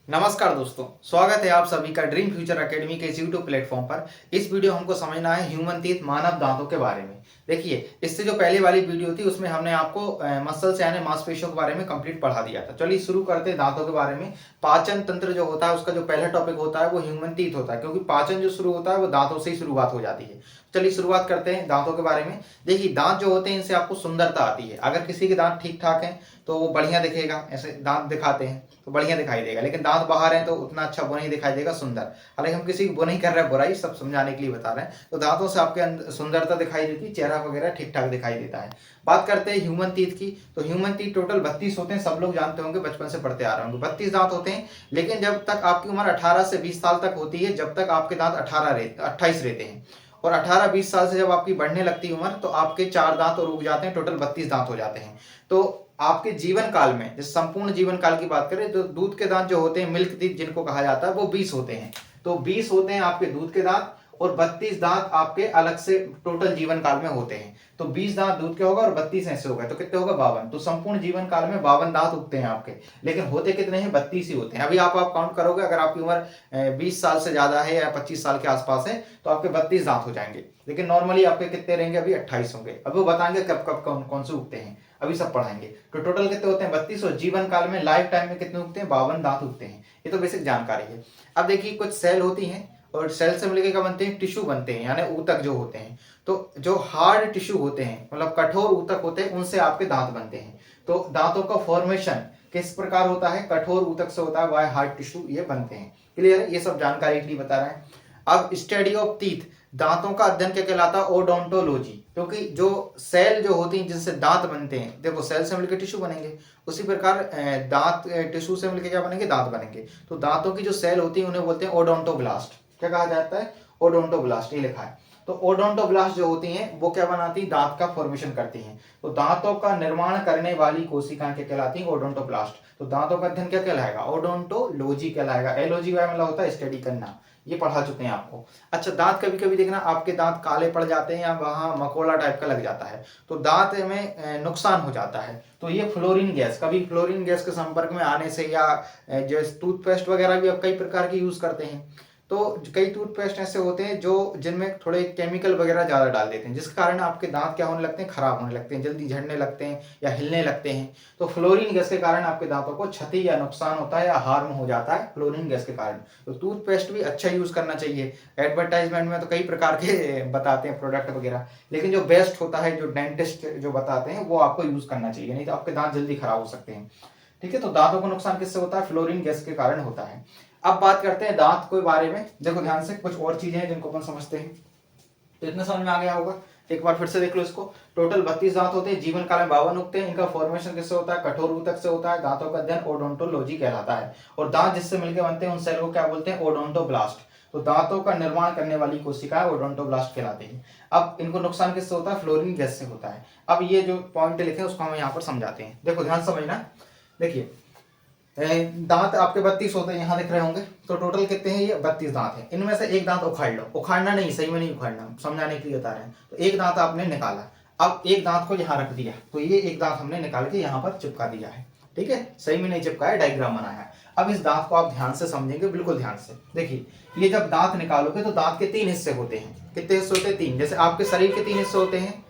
नमस्कार दोस्तों, स्वागत है आप सभी का ड्रीम फ्यूचर एकेडमी के इस यूट्यूब प्लेटफॉर्म पर। इस वीडियो हमको समझना है ह्यूमन टीथ मानव दांतों के बारे में। देखिए, इससे जो पहले वाली वीडियो थी उसमें हमने आपको मसल्स यानी मांसपेशियों के बारे में कंप्लीट पढ़ा दिया था। चलिए शुरू करते हैं दांतों के बारे में। पाचन तंत्र जो होता है उसका जो पहला टॉपिक होता है वो ह्यूमन टीथ होता है, क्योंकि पाचन जो शुरू होता है वो दांतों से ही शुरुआत हो जाती है। चलिए शुरुआत करते हैं दांतों के बारे में। देखिए, दांत जो होते हैं इनसे आपको सुंदरता आती है। अगर किसी के दांत ठीक ठाक हैं तो वो बढ़िया दिखेगा, ऐसे दांत दिखाते हैं तो बढ़िया दिखाई देगा, लेकिन दांत बाहर हैं तो उतना अच्छा वो नहीं दिखाई देगा, सुंदर। हालांकि हम किसी को वो नहीं कर रहे हैं बुराई, सब समझाने के लिए बता रहे हैं। तो दांतों से आपके सुंदरता दिखाई देती है, चेहरा वगैरह ठीक ठाक दिखाई देता है। बात करते हैं ह्यूमन टीथ की, तो ह्यूमन टीथ टोटल 32 होते हैं। सब लोग जानते होंगे, बचपन से पढ़ते आ रहे होंगे, 32 दांत होते हैं। लेकिन जब तक आपकी उम्र 18 से 20 साल तक होती है, जब तक आपके दांत 28 रहते हैं। और 18-20 साल से जब आपकी बढ़ने लगती है उम्र तो आपके 4 दांत और उग जाते हैं, टोटल 32 दांत हो जाते हैं। तो आपके जीवन काल में, जिस संपूर्ण जीवन काल की बात करें तो दूध के दांत जो होते हैं, मिल्क टीथ जिनको कहा जाता है, वो 20 होते हैं। तो 20 होते हैं आपके दूध के दांत और 32 दांत आपके अलग से टोटल जीवन काल में होते हैं। तो 20 दांत दूध के होगा और 32 ऐसे होगा, तो कितने होगा? 52। तो संपूर्ण जीवन काल में 52 दांत उगते हैं आपके। लेकिन होते कितने हैं? 32 ही होते हैं। अभी आप काउंट करोगे, अगर आपकी उम्र 20 साल से ज्यादा है या 25 साल के आसपास है तो आपके 32 दांत हो जाएंगे। लेकिन नॉर्मली आपके कितने रहेंगे? अभी 28 होंगे। अभी वो बताएंगे कब कब कौन कौन से उगते हैं, अभी सब पढ़ाएंगे। तो टोटल कितने होते हैं? 32। और जीवन काल में, लाइफ टाइम में कितने उगते हैं? 52 दांत उगते हैं। ये तो बेसिक जानकारी है। अब देखिए, कुछ सेल होती हैं और सेल से मिलकर क्या बनते हैं? टिश्यू बनते हैं, यानी ऊतक जो होते हैं। तो जो हार्ड टिश्यू होते हैं, मतलब कठोर ऊतक होते हैं, उनसे आपके दांत बनते हैं। तो दांतों का फॉर्मेशन किस प्रकार होता है? कठोर ऊतक से होता है, वह हार्ड टिश्यू ये बनते हैं। क्लियर है? ये सब जानकारी के लिए बता रहे हैं। अब स्टडी ऑफ टीथ, दांतों का अध्ययन क्या कहलाता है? ओडोंटोलॉजी। क्योंकि जो सेल जो होती हैं जिनसे दांत बनते हैं, देखो सेल से मिलकर टिश्यू बनेंगे, उसी प्रकार दांत टिश्यू से मिलकर क्या बनेंगे? दांत बनेंगे। तो दांतों की जो सेल होती है उन्हें बोलते हैं ओडोंटोब्लास्ट। क्या कहा जाता है? ओडोंटोब्लास्ट, ये लिखा है। तो ओडोंटोब्लास्ट जो होती हैं वो क्या बनाती हैं? दांत का फॉर्मेशन करती हैं। तो दांतों का निर्माण करने वाली कोशिकाएं क्या कहलाती हैं? ओडोंटोब्लास्ट। तो दांतों का अध्ययन क्या कहलाएगा? ओडोंटोलॉजी कहलाएगा। एलओजी वाई मतलब होता है स्टडी करना, ये पढ़ा चुके हैं आपको। अच्छा, दांत कभी कभी देखना आपके दांत काले पड़ जाते हैं या वहां मकोड़ा टाइप का लग जाता है, तो दांत में नुकसान हो जाता है। तो ये फ्लोरीन गैस, कभी फ्लोरीन गैस के संपर्क में आने से, या जो टूथपेस्ट वगैरह भी अब कई प्रकार के यूज करते हैं, तो कई टूथपेस्ट ऐसे होते हैं जो जिनमें थोड़े केमिकल वगैरह ज़्यादा डाल देते हैं, जिस कारण आपके दांत क्या होने लगते हैं? खराब होने लगते हैं, जल्दी झड़ने लगते हैं या हिलने लगते हैं। तो फ्लोरीन गैस के कारण आपके दांतों को क्षति या नुकसान होता है या हार्म हो जाता है फ्लोरीन गैस के कारण। तो टूथपेस्ट भी अच्छा यूज करना चाहिए। एडवर्टाइजमेंट में तो कई प्रकार के बताते हैं प्रोडक्ट वगैरह, लेकिन जो बेस्ट होता है, जो डेंटिस्ट जो बताते हैं, वो आपको यूज करना चाहिए, नहीं तो आपके दांत जल्दी खराब हो सकते हैं। ठीक है, तो दांतों को नुकसान किससे होता है? फ्लोरीन गैस के कारण होता है। अब बात करते हैं दांत के बारे में। देखो ध्यान से, कुछ और चीजें हैं जिनको अपन समझते हैं। तो इतना समझ में आ गया होगा, एक बार फिर से देख लो इसको। टोटल 32 दांत होते हैं, जीवन काल में 52 उगते हैं। इनका फॉर्मेशन किससे होता है? कठोर ऊतक से होता है। दांतों का अध्ययन ओडोंटोलॉजी कहलाता है। और दांत जिससे मिलकर बनते हैं उन सेल को क्या बोलते हैं? ओडोंटोब्लास्ट। तो दांतों का निर्माण करने वाली कोशिका ओडोंटोब्लास्ट कहलाते हैं। अब इनको नुकसान किससे होता है? फ्लोरीन गैस से होता है। अब ये जो पॉइंट लिखे उसको हम यहाँ पर समझाते हैं। देखो ध्यान समझना। देखिए, दांत आपके 32 होते हैं, यहाँ दिख रहे होंगे। तो टोटल कितने हैं? ये 32 दांत हैं। इनमें से एक दांत उखाड़ लो। उखाड़ना नहीं, सही में नहीं उखाड़ना, समझाने के लिए बता रहे हैं। तो एक दांत आपने निकाला, अब एक दांत को यहाँ रख दिया, तो ये एक दांत हमने निकाल के यहाँ पर चिपका दिया है। ठीक है, सही में नहीं चिपकाया, डायग्राम बनाया है। अब इस दांत को आप ध्यान से समझेंगे, बिल्कुल ध्यान से। देखिए, ये जब दांत निकालोगे तो दांत के 3 हिस्से होते हैं। कितने हिस्से होते हैं? 3। जैसे आपके शरीर के 3 हिस्से होते हैं।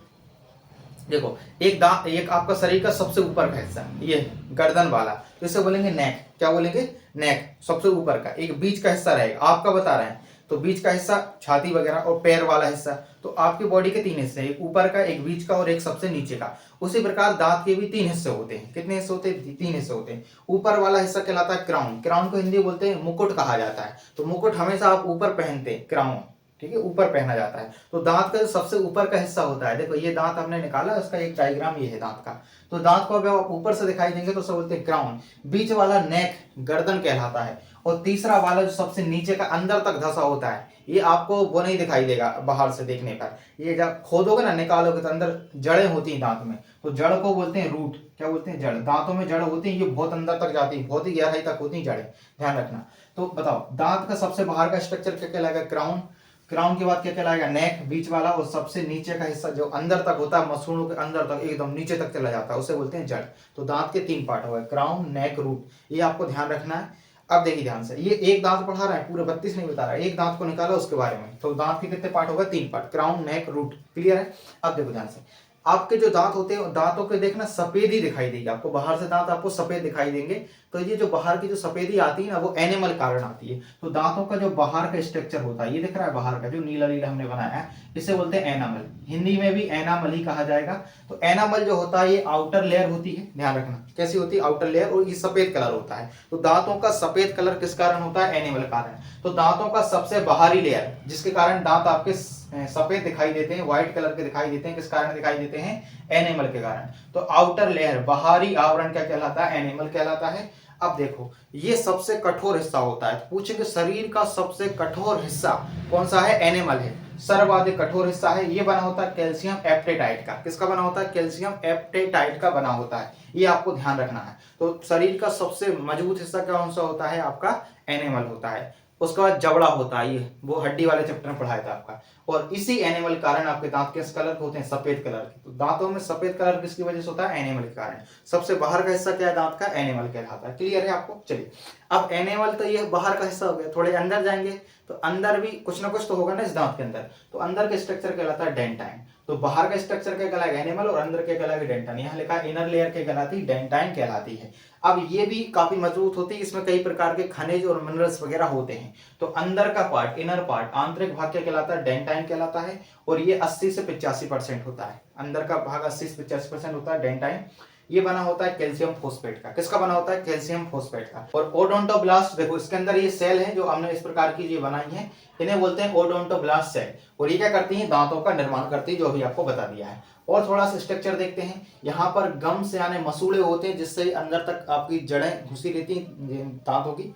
देखो, एक दांत, एक आपका शरीर का सबसे ऊपर का हिस्सा, ये गर्दन वाला, तो इसे बोलेंगे नेक। क्या बोलेंगे? नेक, सबसे ऊपर का। एक बीच का हिस्सा रहेगा, आपका बता रहे हैं, तो बीच का हिस्सा छाती वगैरह, और पैर वाला हिस्सा। तो आपकी बॉडी के 3 हिस्से, एक ऊपर का, एक बीच का और एक सबसे नीचे का। उसी प्रकार दांत के भी 3 हिस्से होते हैं। कितने हिस्से होते हैं? 3 हिस्से होते हैं। ऊपर वाला हिस्सा कहलाता है क्राउन। क्राउन को हिंदी में बोलते हैं मुकुट कहा जाता है। तो मुकुट हमेशा आप ऊपर पहनते हैं, क्राउन। ठीक है, ऊपर पहना जाता है। तो दांत का जो सबसे ऊपर का हिस्सा होता है, देखो ये दांत हमने निकाला, उसका एक डायग्राम ये है दांत का। तो दांत को अगर आप ऊपर से दिखाई देंगे तो सब बोलते हैं क्राउन। बीच वाला नेक, गर्दन कहलाता है। और तीसरा वाला जो सबसे नीचे का अंदर तक धंसा होता है, ये आपको वो नहीं दिखाई देगा बाहर से देखने पर। ये जब खोदोगे ना, निकालोगे, तो अंदर जड़ें होती हैं दांत में, तो जड़ को बोलते हैं रूट। क्या बोलते हैं? जड़। दांतों में जड़ होती है, ये बहुत अंदर तक जाती है, बहुत ही गहराई तक होती है जड़ें, ध्यान रखना। तो बताओ, दांत का सबसे बाहर का स्ट्रक्चर क्या कहलाएगा? क्राउन। क्राउन के बाद क्या कहलाएगा? नेक, बीच वाला, और सबसे नीचे का हिस्सा जो अंदर तक होता है, मसूड़ों के अंदर तक एकदम नीचे तक चला जाता है, उसे बोलते हैं जड़। तो दांत के 3 पार्ट हो गए, क्राउन, नेक, रूट। ये आपको ध्यान रखना है। अब देखिए ध्यान से, ये एक दांत पढ़ा रहा है, पूरे 32 नहीं बता रहा है, एक दांत को निकाला उसके बारे में। तो दांत के कितने पार्ट होगा? 3 पार्ट, क्राउन, नेक, रूट। क्लियर है? अब देखो ध्यान से, आपके जो दांत होते हैं दांतों के देखना सफेदी दिखाई देगी आपको, बाहर से दांत आपको सफेद दिखाई देंगे। तो ये जो बाहर की जो सफेदी आती है ना, वो एनिमल कारण आती है। तो दांतों का जो बाहर का स्ट्रक्चर होता है, ये दिख रहा है बाहर का जो नीला नीला हमने बनाया है, इसे बोलते हैं एनामल। हिंदी में भी एनामल ही कहा जाएगा। तो एनामल जो होता है ये आउटर लेयर होती है, ध्यान रखना कैसी होती है, आउटर लेयर, और ये सफेद कलर होता है। तो दांतों का सफेद कलर किस कारण होता है? एनिमल कारण। तो दांतों का सबसे बाहरी लेयर जिसके कारण दांत आपके सफेद दिखाई देते हैं, व्हाइट कलर के दिखाई देते हैं, किस कारण दिखाई देते हैं? एनिमल के कारण। तो आउटर लेयर, बाहरी आवरण क्या कहलाता है? एनिमल कहलाता है। अब देखो, ये सबसे कठोर हिस्सा होता है। पूछेंगे शरीर का सबसे कठोर हिस्सा कौन सा है? एनिमल है, सर्वाधिक कठोर हिस्सा है। ये बना होता है कैल्शियम एप्टेटाइट का। किसका बना होता है? कैल्शियम एप्टेटाइट का बना होता है, ये आपको ध्यान रखना है। तो शरीर का सबसे मजबूत हिस्सा कौन सा होता है? आपका एनिमल होता है। उसके बाद जबड़ा होता है, ये वो हड्डी वाले चैप्टर में पढ़ाया था आपका। और इसी एनिमल कारण आपके दांत किस कलर के होते हैं? सफेद कलर के। तो दांतों में सफेद कलर किसकी वजह से होता है? एनिमल के कारण। सबसे बाहर का हिस्सा क्या है दांत का? एनिमल कहलाता है। क्लियर है आपको? चलिए, अब एनिमल तो ये बाहर का हिस्सा हो गया, थोड़े अंदर जाएंगे तो अंदर भी कुछ ना कुछ तो होगा ना इस दांत के अंदर। तो अंदर का स्ट्रक्चर कहलाता है डेंटाइन। तो बाहर का स्ट्रक्चर क्या कहलाएगा? एनिमल, और अंदर क्या कहलाएगा? डेंटाइन। यहाँ लिखा है इनर लेयर क्या कहलाती है? डेंटाइन कहलाती है। अब ये भी काफी मजबूत होती है, इसमें कई प्रकार के खनिज और मिनरल्स वगैरह होते हैं। तो अंदर का पार्ट, इनर पार्ट, आंतरिक भाग क्या कहलाता है? डेंटाइन कहलाता है। और ये 80 से 85% होता है, अंदर का भाग 80 से 85% होता है डेंटाइन। ये बना होता है कैल्शियम फोस्फेट का। किसका बना होता है? कैल्शियम फोस्फेट का। और ओडोंटोब्लास्ट, देखो इसके अंदर ये सेल है जो हमने इस प्रकार की ये बनाई है, इन्हें बोलते हैं ओडोंटोब्लास्ट सेल। और ये क्या करती हैं? दांतों का निर्माण करती है, जो अभी आपको बता दिया है। और थोड़ा सा स्ट्रक्चर देखते हैं। यहाँ पर गम से यानी मसूड़े होते हैं, जिससे अंदर तक आपकी जड़ें घुसी रहती हैं दांतों की।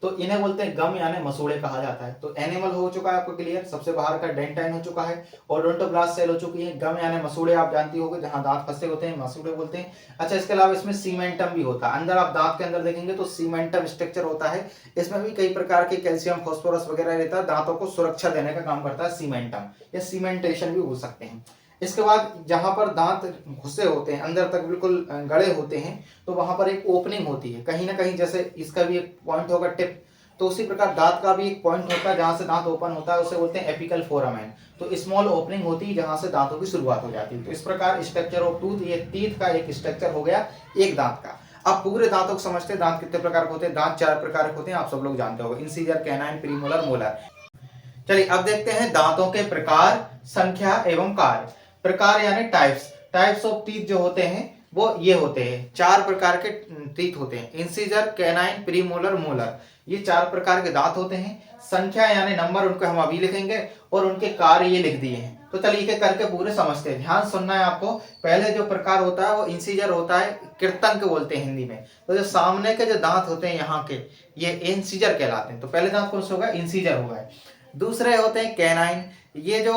तो इन्हें बोलते हैं गम यानी मसूड़े कहा जाता है। तो एनिमल हो चुका है आपको क्लियर, सबसे बाहर का डेंटाइन हो चुका है, ओडोंटोब्लास्ट सेल हो चुकी है, गम यानी मसूड़े आप जानती होगे, जहां दांत फंसे होते हैं मसूड़े बोलते हैं। अच्छा, इसके अलावा इसमें सीमेंटम भी होता है अंदर। आप दांत के अंदर देखेंगे तो सीमेंटम स्ट्रक्चर होता है, इसमें भी कई प्रकार के कैल्शियम फास्फोरस वगैरह रहता है, दांतों को सुरक्षा देने का काम करता है सीमेंटम, या सीमेंटेशन भी बोल सकते हैं। इसके बाद जहां पर दांत घुसे होते हैं अंदर तक बिल्कुल गड़े होते हैं, तो वहां पर एक ओपनिंग होती है कहीं ना कहीं, जैसे इसका भी एक पॉइंट होगा टिप, तो उसी प्रकार दांत का भी एक पॉइंट होता है जहां से दांत ओपन होता है, उसे बोलते हैं एपिकल फोरामेन। तो स्मॉल ओपनिंग होती है जहां से दांतों की शुरुआत हो जाती है। तो इस प्रकार स्ट्रक्चर ऑफ टूथ, ये टीथ का एक स्ट्रक्चर हो गया एक दांत का। अब पूरे दांतों को समझते हैं, दांत कितने प्रकार के होते हैं? दांत 4 प्रकार के होते हैं, आप सब लोग जानते होंगे, इंसीजर, कैनाइन, प्रीमोलर, मोलर। चलिए अब देखते हैं दांतों के प्रकार, संख्या एवं कार्य। प्रकार यानी टाइप्स। टाइप्स ऑफ टीथ जो होते हैं वो ये होते हैं, 4 प्रकार के टीथ होते हैं, इंसीजर, कैनाइन, प्रीमोलर, मोलर। ये 4 प्रकार के दांत होते हैं। संख्या यानी नंबर, उनको हम अभी लिखेंगे, और उनके कार्य ये लिख दिए हैं। तो चलिए एक करके पूरे समझते हैं, ध्यान सुनना है आपको। पहले जो प्रकार होता है वो इंसीजर होता है, कीर्तन के बोलते हैं हिंदी में। तो जो सामने के जो दांत होते हैं यहाँ के, ये इंसीजर कहलाते हैं। तो पहले दांत कौन सा होगा? इंसीजर होगा। दूसरे होते हैं कैनाइन, ये जो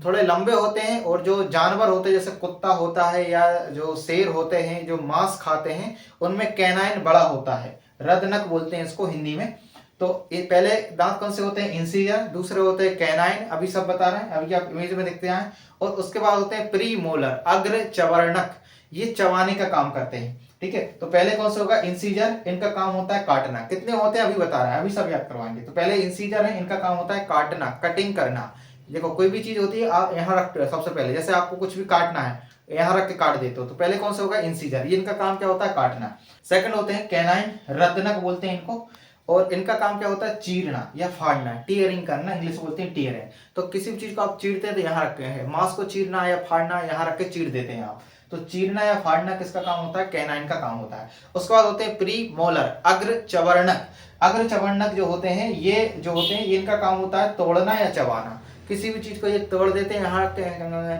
थोड़े लंबे होते हैं, और जो जानवर होते हैं जैसे कुत्ता होता है या जो शेर होते हैं जो मांस खाते हैं, उनमें कैनाइन बड़ा होता है, रदनक बोलते हैं इसको हिंदी में। तो ये पहले दांत कौन से होते हैं? इंसीजर, दूसरे होते हैं कैनाइन, अभी सब बता रहे हैं, अभी आप इमेज में देखते हैं। और उसके बाद होते हैं प्री मोलर, अग्र चवर्णक, ये चबाने का काम करते हैं। ठीक है, तो पहले कौन सा होगा? इंसीजर, इनका काम होता है काटना। कितने होते हैं अभी बता रहे हैं, अभी सब याद करवाएंगे। तो पहले इंसीजर है, इनका काम होता है काटना, कटिंग करना। देखो कोई भी चीज होती है आप यहाँ रखते हो, सबसे पहले जैसे आपको कुछ भी काटना है यहाँ रख के काट देते हो, तो पहले कौन सा होगा? इंसीजर, ये इनका काम क्या होता है? काटना। सेकंड होते हैं कैनाइन, रत्नक बोलते हैं इनको, और इनका काम क्या होता है? चीरना या फाड़ना, टीयरिंग करना, इंग्लिश में बोलते हैं टीयरिंग। तो किसी भी चीज को आप चीरते हैं तो यहाँ रखते हैं, मांस को चीरना या फाड़ना यहाँ रख के चीर देते हैं आप। तो चीरना या फाड़ना किसका काम होता है? कैनाइन का काम होता है। उसके बाद होते हैं प्री मोलर, अग्र चवर्णक। अग्र चवर्णक जो होते हैं, ये जो होते हैं, इनका काम होता है तोड़ना या चबाना। किसी भी चीज को ये तोड़ देते हैं, यहाँ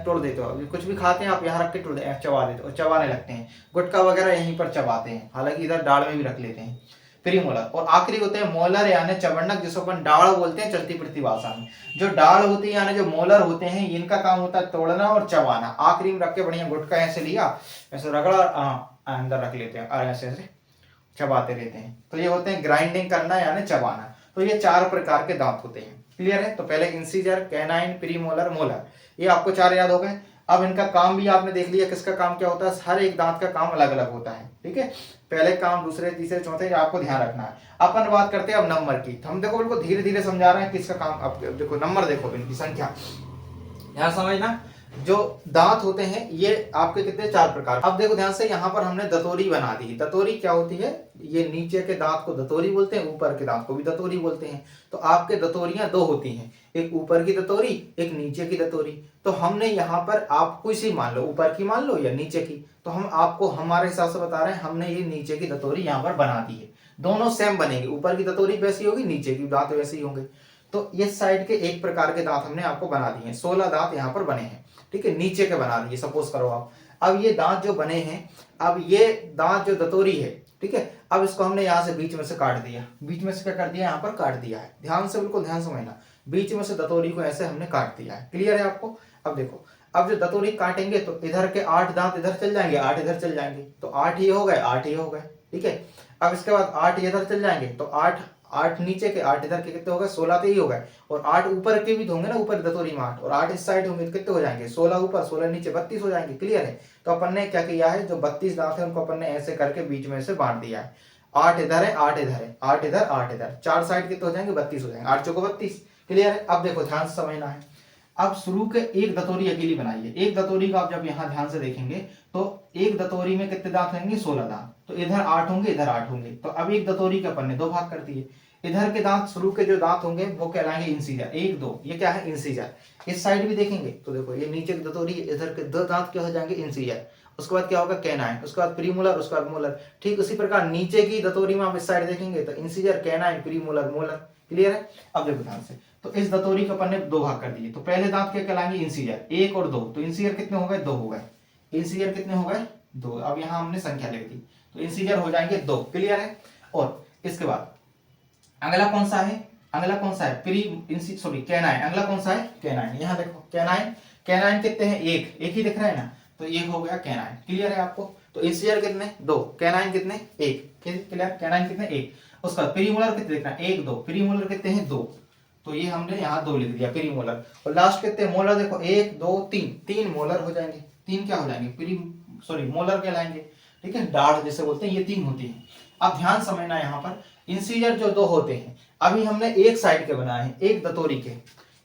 तोड़ देते हो, कुछ भी खाते हैं आप यहाँ रख के तोड़ चबा देते हो, चबाने लगते हैं। गुटखा वगैरह यहीं पर चबाते हैं, हालांकि इधर दाढ़ में भी रख लेते हैं। प्रीमोलर, और आखिरी होते हैं मोलर यानी चवर्णक, जिसको अपन डाढ़ बोलते हैं चलती फिरती भाषा में। जो डाढ़ होती है यानी जो मोलर होते हैं, इनका काम होता है तोड़ना और चबाना। आखिरी में रख के बढ़िया गुटखा ऐसे लिया, ऐसे रगड़ा, अंदर रख लेते हैं और ऐसे ऐसे चबाते रहते हैं। तो ये होते हैं ग्राइंडिंग करना यानी चबाना। तो ये 4 प्रकार के दांत होते हैं। क्लियर है? तो पहले इंसीजर, कैनाइन, प्रीमोलर, मोलर, ये आपको 4 याद हो गए। अब इनका काम भी आपने देख लिया, किसका काम क्या होता है, हर एक दांत का काम अलग अलग होता है। ठीक है, पहले काम, दूसरे, तीसरे, चौथे, आपको ध्यान रखना है। अपन बात करते हैं अब नंबर की। हम देखो बिल्कुल धीरे धीरे समझा रहे हैं किसका काम। अब देखो नंबर, देखो इनकी संख्या, ध्यान समझना। जो दांत होते हैं ये आपके कितने, 4 प्रकार। अब देखो ध्यान से, यहाँ पर हमने दतोरी बना दी। दतोरी क्या होती है, ये नीचे के दांत को दतोरी बोलते हैं, ऊपर के दांत को भी दतोरी बोलते हैं। तो आपके दतोरियां 2 होती हैं, एक ऊपर की दतोरी, एक नीचे की दतोरी। तो हमने यहाँ पर, आप कोई सी मान लो, ऊपर की मान लो या नीचे की, तो हम आपको हमारे हिसाब से बता रहे हैं, हमने ये नीचे की दतोरी यहाँ पर बना दी है। दोनों सेम बनेगी, ऊपर की दतोरी वैसी होगी, नीचे की दांत वैसे ही होंगे। तो ये साइड के एक प्रकार के दांत हमने आपको बना दिए हैं। 16 दांत यहाँ पर बने हैं। ठीक है, नीचे के बना दिए, सपोज करो आप। अब ये दांत जो बने हैं, अब ये दांत जो दतोरी है, ठीक है, अब इसको हमने यहाँ से बीच में से काट दिया। बीच में से क्या कर दिया, यहाँ पर काट दिया है। ध्यान से, बिल्कुल ध्यान समझना, बीच में से दतोरी को ऐसे हमने काट दिया है। क्लियर है आपको। अब देखो, अब जो दतोरी काटेंगे तो इधर के 8 दांत इधर चल जाएंगे, 8 इधर चल जाएंगे, तो 8 ये हो गए, 8 ये हो गए। ठीक है, अब इसके बाद 8 इधर चल जाएंगे, तो 8 नीचे के, 8 इधर के, कितने हो गए, 16 तो ही हो गए। और 8 ऊपर के भी तो होंगे ना, ऊपर दतोरी में 8, और 8 इस साइड होंगे, तो कितने हो जाएंगे, 16 ऊपर 16 नीचे, 32 हो जाएंगे। क्लियर है। तो अपन ने क्या किया है, जो 32 दांत है उनको अपन ने ऐसे करके बीच में से बांट दिया है। 8 इधर है, 8 इधर है, 8 इधर, 8 इधर, 4 साइड कितने हो जाएंगे, 32 हो जाएंगे। 8 चौको 32। क्लियर है। अब देखो ध्यान से समझना है। अब शुरू के एक दतोरी अकेली बनाइए। एक दतोरी को आप जब यहाँ ध्यान से देखेंगे तो एक दतोरी में कितने दांत होंगे, 16 दांत। तो इधर 8 होंगे, इधर 8 होंगे। तो अब एक दतोरी के अपन ने 2 भाग कर दिए। इधर के दांत, शुरू के जो दांत होंगे वो कहलाएंगे इंसीजर, 1 2, ये क्या है, इंसीजर। इस साइड भी देखेंगे तो देखो, ये नीचे की दतोरी, इधर के 2 दांत क्या हो जाएंगे, इंसीजर। उसके बाद क्या होगा, कैनाइन, उसके बाद प्रीमोलर, उसके बाद मोलर। ठीक उसी प्रकार नीचे की दतोरी में आप इस साइड देखेंगे तो incisor, canine, premolar, molar. Clear है। अब देखो ध्यान से, तो इस दतोरी को अपन ने 2 भाग कर दिए। तो पहले दांत क्या कहलाएंगे, इंसीजर, 1 और 2। तो इंसीजर कितने हो गए, 2 हो गए। इंसीजर कितने हो गए, 2। अब यहाँ हमने संख्या लिख दी, तो इंसीजर हो जाएंगे 2। क्लियर है। और इसके बाद अगला कौन सा है, अगला कौन सा है, कैनाइन। अगला कौन सा है, कैनाइन। यहाँ देखो कैनाइन, कैनाइन कितने हैं, एक ही दिख रहा है ना, तो ये हो गया कैनाइन। क्लियर है आपको। तो इंसीजर कितने, 2, कैनाइन कितने, 1। क्लियर, कैनाइन कितने, 1। उसका प्रीमोलर कितने दिख रहा है, 1 2, प्रीमोलर कितने हैं, 2। तो ये हमने यहाँ 2 लिख दिया, प्रीमोलर। और लास्ट कितने, मोलर, देखो 1 2 3, 3 मोलर हो जाएंगे। 3 क्या हो जाएंगे, मोलर कहलाएंगे। ठीक है, दाढ़ जिसे बोलते हैं, ये 3 होती है। अब ध्यान समझना, यहाँ पर इंसीजर जो 2 होते हैं, अभी हमने एक साइड के बनाए हैं, एक दतोरी के।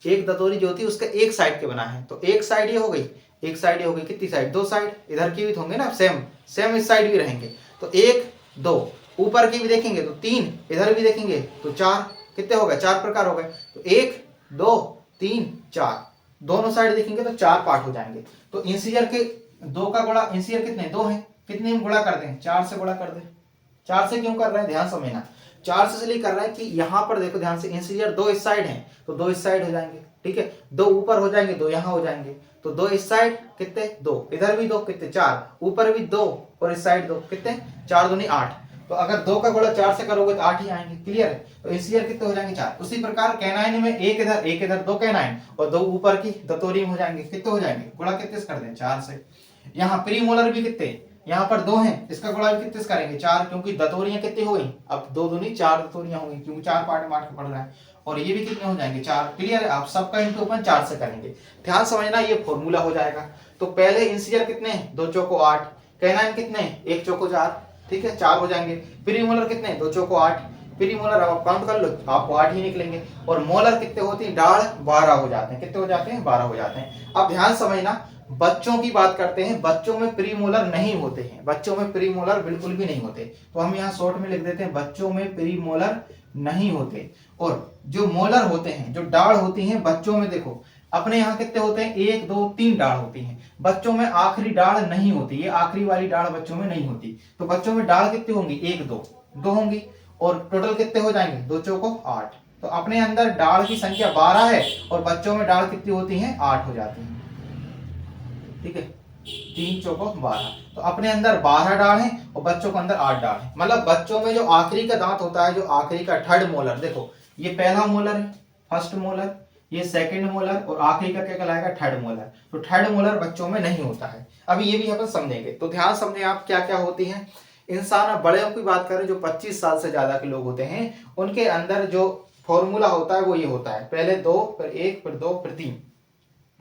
एक दतोरी जो होती है उसके एक साइड के बनाए हैं। तो एक साइड ये हो गई, एक साइड ये हो गई, कितनी साइड, 2 साइड। इधर की भी तो होंगे ना, सेम सेम इस साइड भी रहेंगे। तो 1 2, ऊपर की भी देखेंगे तो 3, इधर भी देखेंगे तो 4। कितने हो गए, 4 प्रकार हो गए। तो 1 2 3 4, दोनों साइड देखेंगे तो 4 पार्ट हो जाएंगे। तो इंसीजर के 2 का गुणा, इंसीजर कितने, 2 हैं, कितने हम गुणा कर दें, 4 से गुणा कर दें। 4 से क्यों कर रहे हैं, ध्यान समझना। 4 से इसलिए कर रहा है कि यहाँ पर देखो ध्यान से, इंसीजर 2 इस साइड हैं, तो 2 इस साइड हो जाएंगे। ठीक है, 2 ऊपर हो जाएंगे, 2 यहाँ हो जाएंगे। तो 2 इस साइड, कितने, 2, इधर भी 2, कितने, 4, ऊपर भी 2 और इस साइड 2, कितने, 4 दूनी 8। तो अगर 2 का गुणा 4 से करोगे तो 8 ही आएंगे। क्लियर है। तो इंसीजर कितने हो जाएंगे, 4। उसी प्रकार कैनाइन में 1 इधर 2 कैनाइन और 2 ऊपर की दतोरी में हो जाएंगे। कितने हो जाएंगे, गुणा कितने से कर दें, 4 से। यहाँ प्रीमोलर भी कितने, यहाँ पर 2 हैं, इसका गुणा भी कितने से करेंगे, 4, क्योंकि दतोरियां कितनी हो गई, अब 2 दूनी 4 दतोरियां हो गई, क्योंकि 4 पार्ट में 8 का पड़ रहा है। और ये भी कितने हो जाएंगे, 4। क्लियर है। आप सबका इंटू अपन 4 से करेंगे। ध्यान समझना, ये फॉर्मूला हो जाएगा। तो पहले इंसीजर कितने हैं, 2 चौको 8, कैनाइन कितने हैं, 1 चौको 4। ठीक है, 4 हो जाएंगे। प्रीमोलर कितने हैं, 2 चौको 8। प्रीमोलर अब आप काउंट कर लो, आपको 8 ही निकलेंगे। और मोलर कितने होती है, डाढ़ 12 हो जाते हैं। कितने हो जाते हैं, 12 हो जाते हैं। अब ध्यान समझना, बच्चों की बात करते हैं, बच्चों में प्रीमोलर नहीं होते हैं, बच्चों में प्रीमोलर बिल्कुल भी नहीं होते। तो हम यहाँ शॉर्ट में लिख देते हैं, बच्चों में प्रीमोलर नहीं होते। और जो मोलर होते हैं, जो डाढ़ होती हैं बच्चों में, देखो अपने यहाँ कितने होते हैं, 1 2 3 डाढ़ होती हैं। बच्चों में आखिरी डाढ़ नहीं होती, ये आखिरी वाली डाढ़ बच्चों में नहीं होती। तो बच्चों में डाढ़ कितनी होंगी, 1 2 होंगी। और टोटल कितने हो जाएंगे, 2 चौको 8। तो अपने अंदर डाढ़ की संख्या 12 है और बच्चों में डाढ़ कितनी होती है, 8 हो जाती है। ठीक है, 3 चौको 12। तो अपने अंदर 12 डाढ़ है और बच्चों के अंदर 8 डाढ़ है। मतलब बच्चों में जो आखिरी का दांत होता है, जो आखिरी का थर्ड मोलर, देखो ये पहला मोलर है, फर्स्ट मोलर, ये सेकंड मोलर, और आखिरी का क्या कहलाएगा, थर्ड मोलर। तो थर्ड मोलर बच्चों में नहीं होता है। अभी ये भी अपन समझेंगे। तो ध्यान समझे आप, क्या क्या होती है। इंसान, बड़े की बात करें, जो 25 साल से ज्यादा के लोग होते हैं, उनके अंदर जो फॉर्मूला होता है वो ये होता है, पहले 2 फिर 1 फिर 2 फिर 3।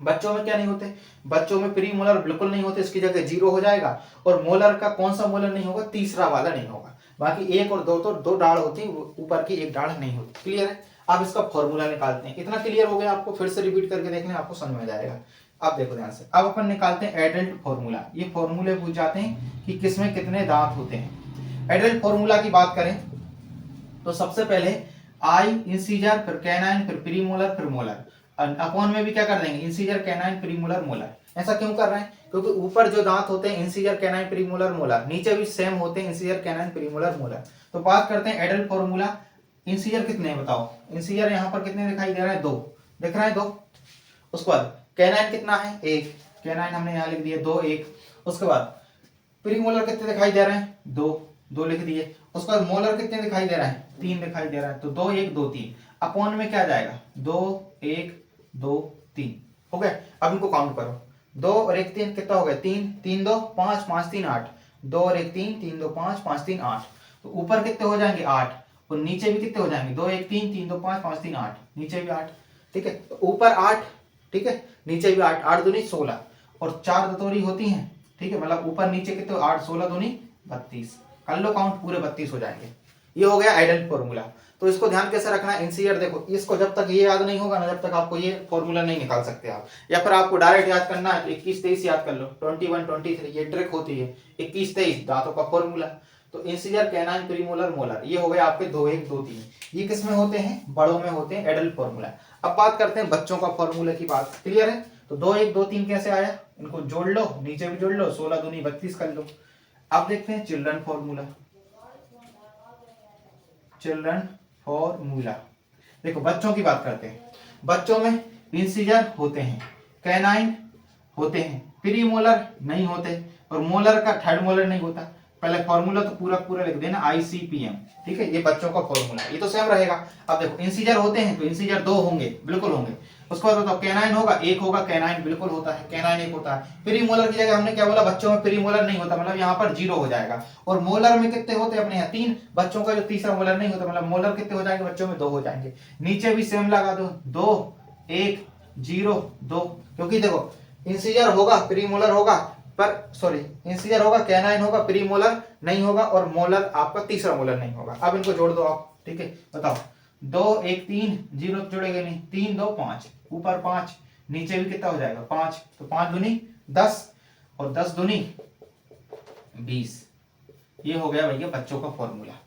बच्चों में क्या नहीं होते, बच्चों में प्री मोलर बिल्कुल नहीं होते, इसकी जगह 0 हो जाएगा। और मोलर का कौन सा मोलर नहीं होगा, तीसरा वाला नहीं होगा। बाकी 1 और 2 तो 2 डाढ़ होती है, ऊपर की 1 डाढ़ नहीं होती। क्लियर है। अब इसका फॉर्मूला निकालते हैं। इतना क्लियर हो गया आपको, फिर से रिपीट करके देख लें, आपको समझ में जाएगा। अब देखो ध्यान से, अब अपन निकालते हैं एडल्ट फॉर्मूला। ये फॉर्मूले पूछ जाते हैं कि किसमें कितने दांत होते हैं। एडल्ट फॉर्मूला की बात करें तो सबसे पहले आई इंसीजर, फिर कैनाइन, फिर प्रीमोलर, फिर मोलर। अपॉन में भी क्या कर देंगे, इंसीजर, कैनाइन, प्रीमोलर, मोलर। ऐसा क्यों कर रहे हैं, क्योंकि ऊपर जो दांत होते हैं इंसीजर, कैनाइन, प्रीमोलर, मोलर, नीचे भी सेम होते हैं इंसीजर, कैनाइन, प्रीमोलर, मोलर। तो बात करते हैं एडल्ट फॉर्मूला। इंसीजर कितने हैं बताओ, इंसीजर यहाँ पर कितने दिखाई दे रहा है, 2 दिख रहा है, 2। उसके बाद कैनाइन कितना है, 1, कैनाइन हमने यहाँ लिख दिया 2, 1। उसके बाद प्रीमोलर कितने दिखाई दे रहे हैं, 2, 2 लिख दिए। उसके बाद मोलर कितने दिखाई दे रहा है, 3 दिखाई दे रहा है। तो 2, 1, 2, 3। अपॉन में क्या जाएगा, 2, 1, 2, 3 हो गए। अब इनको काउंट करो, 2 और 1, 3 कितना हो गया, 3, 3, 2, 5, 5, 3, 8। 2 और 1, 3, 3, 2, 5, 5, 3, 8। तो ऊपर कितने हो जाएंगे, 8। और नीचे भी कितने हो जाएंगे, 2, 1, 3, 3, 2, 5, 5, 3, 8। नीचे भी 8। ठीक है, तो ऊपर 8, ठीक है, नीचे भी 8, 8 दूनी 16 और 4 दतोरी होती हैं। ठीक है, मतलब ऊपर नीचे कितने, 8, 16 दूनी 32। कर लो काउंट, पूरे 32 हो जाएंगे। ये हो गया एडल्ट फॉर्मूला। तो इसको ध्यान कैसे रखना है, इंसीजर देखो, इसको जब तक ये याद नहीं होगा ना, जब तक आपको ये फॉर्मूला नहीं निकाल सकते आप। या फिर आपको डायरेक्ट याद करना है, 21, 23 याद कर लो, 21, 23, ये ट्रिक होती है। 21, 23 दांतों का फॉर्मूला। तो इंसीजर, कैनाइन, प्रीमोलर, मोलर, ये हो गए आपके 2, 1, 2, 3। ये किस में होते हैं, बड़ों में होते हैं, एडल्ट फॉर्मूला। अब बात करते हैं बच्चों का फॉर्मूला की बात। क्लियर है। तो 2, 1, 2, 3 कैसे आया, इनको जोड़ लो, नीचे भी जोड़ लो, 16 दूनी 32 कर लो। अब देखते हैं चिल्ड्रन फॉर्मूला। चिल्ड्रन फॉर्मूला देखो, बच्चों की बात करते हैं। बच्चों में इंसीजर होते हैं, कैनाइन होते हैं, प्रीमोलर नहीं होते, और मोलर का थर्ड मोलर नहीं होता। पहले फॉर्मूला तो पूरा पूरा लिख देना, ICPM। ठीक है, ये बच्चों का फॉर्मूला, ये तो सेम रहेगा। अब देखो इंसीजर होते हैं तो इंसीजर 2 होंगे, बिल्कुल होंगे। उसके बाद बताओ कैनाइन होगा, 1 होगा, कैनाइन बिल्कुल होता है, कैनाइन 1 होता है। प्रीमोलर की जगह हमने क्या बोला, बच्चों में प्रीमोलर नहीं होता, मतलब यहाँ पर 0 हो जाएगा। और मोलर में कितने होते हैं अपने यहाँ, 3। बच्चों का जो तीसरा मोलर नहीं होता, मतलब मोलर कितने हो जाएंगे, बच्चों में 2 हो जाएंगे। नीचे भी सेम लगा दो, 2, 1, 0, 2। क्योंकि देखो इंसीजर होगा, प्रीमोलर होगा, पर सॉरी, इंसीजर होगा, कैनाइन होगा, प्रीमोलर नहीं होगा, और मोलर आपका तीसरा मोलर नहीं होगा। अब इनको जोड़ दो आप। ठीक है, बताओ, 2, 1, 3, 0 जुड़ेगा नहीं, 3, 2, 5, ऊपर 5, नीचे भी कितना हो जाएगा, 5। तो 5 दूनी 10 और 10 दूनी 20। ये हो गया भैया बच्चों का फॉर्मूला।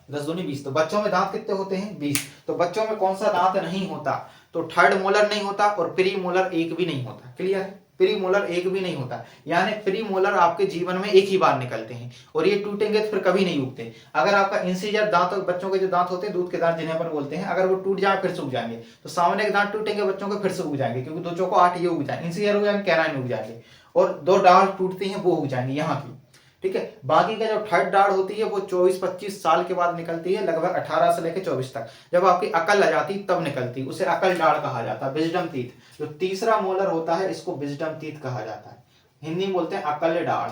10 दूनी 20। तो बच्चों में दांत कितने होते हैं, 20। तो बच्चों में कौन सा दांत नहीं होता, तो थर्ड मोलर नहीं होता, और प्री मोलर 1 भी नहीं होता। क्लियर है, प्री मोलर 1 भी नहीं होता, यानी प्री मोलर आपके जीवन में 1 ही बार निकलते हैं, और ये टूटेंगे तो फिर कभी नहीं उगते। अगर आपका इंसीजर दांत, बच्चों के जो दांत होते हैं, दूध के दांत जिन्हें अपन बोलते हैं, अगर वो टूट जाए फिर से उग जाएंगे। तो सामने के दांत टूटेंगे बच्चों के, फिर से उग जाएंगे, क्योंकि 2 चौको 8 ये उग जाएंगे, इंसीजर उग जाएंगे, कैनाइन उग जाएंगे, और 2 डाल टूटती हैं वो उग जाएंगे यहाँ की। ठीक है, बाकी का जो थर्ड दाढ़ होती है वो 24-25 साल के बाद निकलती है, लगभग 18 से लेकर 24 तक, जब आपकी अकल आ जाती तब निकलती, उसे अकल दाढ़ कहा जाता है, विजडम टीथ। जो तीसरा मोलर होता है इसको विजडम टीथ कहा जाता है, हिंदी में बोलते हैं अकल दाढ़।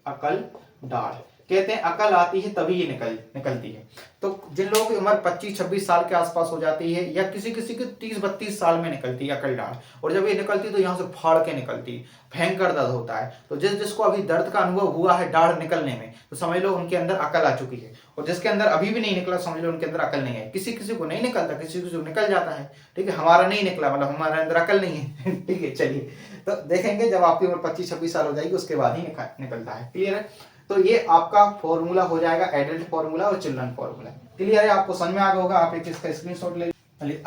अकल दाढ़ कहते हैं, अकल आती है तभी ये निकलती है। तो जिन लोगों की उम्र 25-26 साल के आसपास हो जाती है, या किसी किसी की 30-32 साल में निकलती है अकल दाढ़, और जब ये निकलती है तो यहाँ से फाड़ के निकलती है, भयंकर दर्द होता है। तो जिसको अभी दर्द का अनुभव हुआ है दाढ़ निकलने में, तो समझ लो उनके अंदर अकल आ चुकी है। और जिसके अंदर अभी भी नहीं निकला, समझ लो उनके अंदर अकल नहीं है। किसी किसी को नहीं निकलता, किसी किसी को निकल जाता है। ठीक है, हमारा नहीं निकला, मतलब हमारे अंदर अकल नहीं है। ठीक है, चलिए तो देखेंगे जब आपकी उम्र 25-26 साल हो जाएगी उसके बाद ही निकलता है। क्लियर है। तो ये आपका फॉर्मूला हो जाएगा एडल्ट फॉर्मूला और चिल्ड्रन फॉर्मूला। क्लियर है, आपको समझ में आ गया होगा। आप एक इसका स्क्रीनशॉट ले।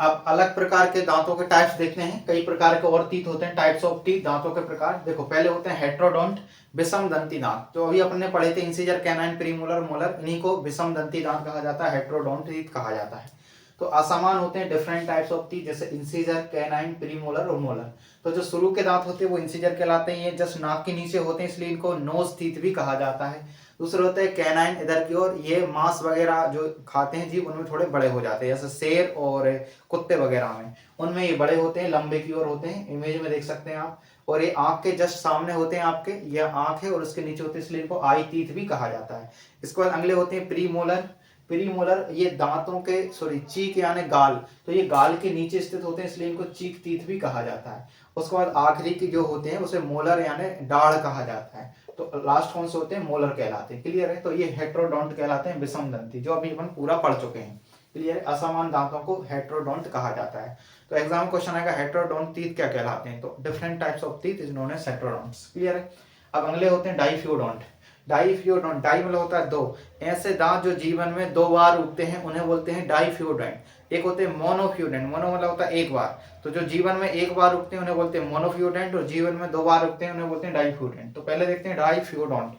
अब अलग प्रकार के दांतों के टाइप्स देखते हैं। कई प्रकार के और टीथ होते हैं, टाइप्स ऑफ टीथ, दांतों के प्रकार। देखो पहले होते हैं हेट्रोडोंट, विषम दंती दांत। तो अभी अपने पढ़े थे इंसीजर, कैनाइन, प्रीमोलर, मोलर, इन्हीं को विषम दंती दांत कहा जाता है, हेट्रोडोंट टीथ कहा जाता है। तो असमान होते हैं, डिफरेंट टाइप्स ऑफ टीथ, जैसे इंसीजर, कैनाइन, प्रीमोलर और मोलर। तो जो शुरू के दांत होते हैं वो इंसीजर कहलाते हैं, ये जस्ट नाक के नीचे होते हैं, इसलिए इनको नोज टीथ भी कहा जाता है। दूसरे होते हैं कैनाइन, इधर की ओर, ये मांस वगैरह जो खाते हैं जीव उनमें थोड़े बड़े हो जाते हैं, जैसे शेर और कुत्ते वगैरह में, उनमें ये बड़े होते हैं, लंबे की ओर होते हैं, इमेज में देख सकते हैं आप। और ये आंख के जस्ट सामने होते हैं आपके, ये आंख है और उसके नीचे होते हैं, इसलिए इनको आई टीथ भी कहा जाता है। इसके बाद अगले होते हैं प्रीमोलर। प्रीमोलर ये दांतों के चीक यानी गाल, तो ये गाल के नीचे स्थित होते हैं इसलिए इनको चीक तीत भी कहा जाता है। उसके बाद आखिरी के जो होते हैं उसे मोलर यानी दाढ़ कहा जाता है। तो लास्ट कौन से होते हैं? मोलर कहलाते हैं। क्लियर है? तो ये हेट्रोडोंट कहलाते हैं, विषम दंती, जो अभी अपन पूरा पढ़ चुके हैं। क्लियर है? असमान दांतों को हेट्रोडोंट कहा जाता है। तो एग्जाम क्वेश्चन आएगा हेट्रोडोंट टीथ क्या कहलाते हैं? तो different types of teeth is known as heterodonts. Clear है? अब अगले होते हैं डाइफ्यूडोंट। डाइफ्यूडोंट, डाई मतलब होता है दो, ऐसे दांत जो जीवन में दो बार उगते हैं उन्हें बोलते हैं डाइफ्यूडेंट। एक होते हैं मोनोफ्यूडेंट, मोनो मतलब होता है एक बार, तो जो जीवन में एक बार उगते हैं उन्हें बोलते हैं मोनोफ्यूडेंट, और जीवन में दो बार उगते हैं उन्हें बोलते हैं डाइफ्यूडेंट। तो पहले देखते हैं डाइफ्यूडोंट।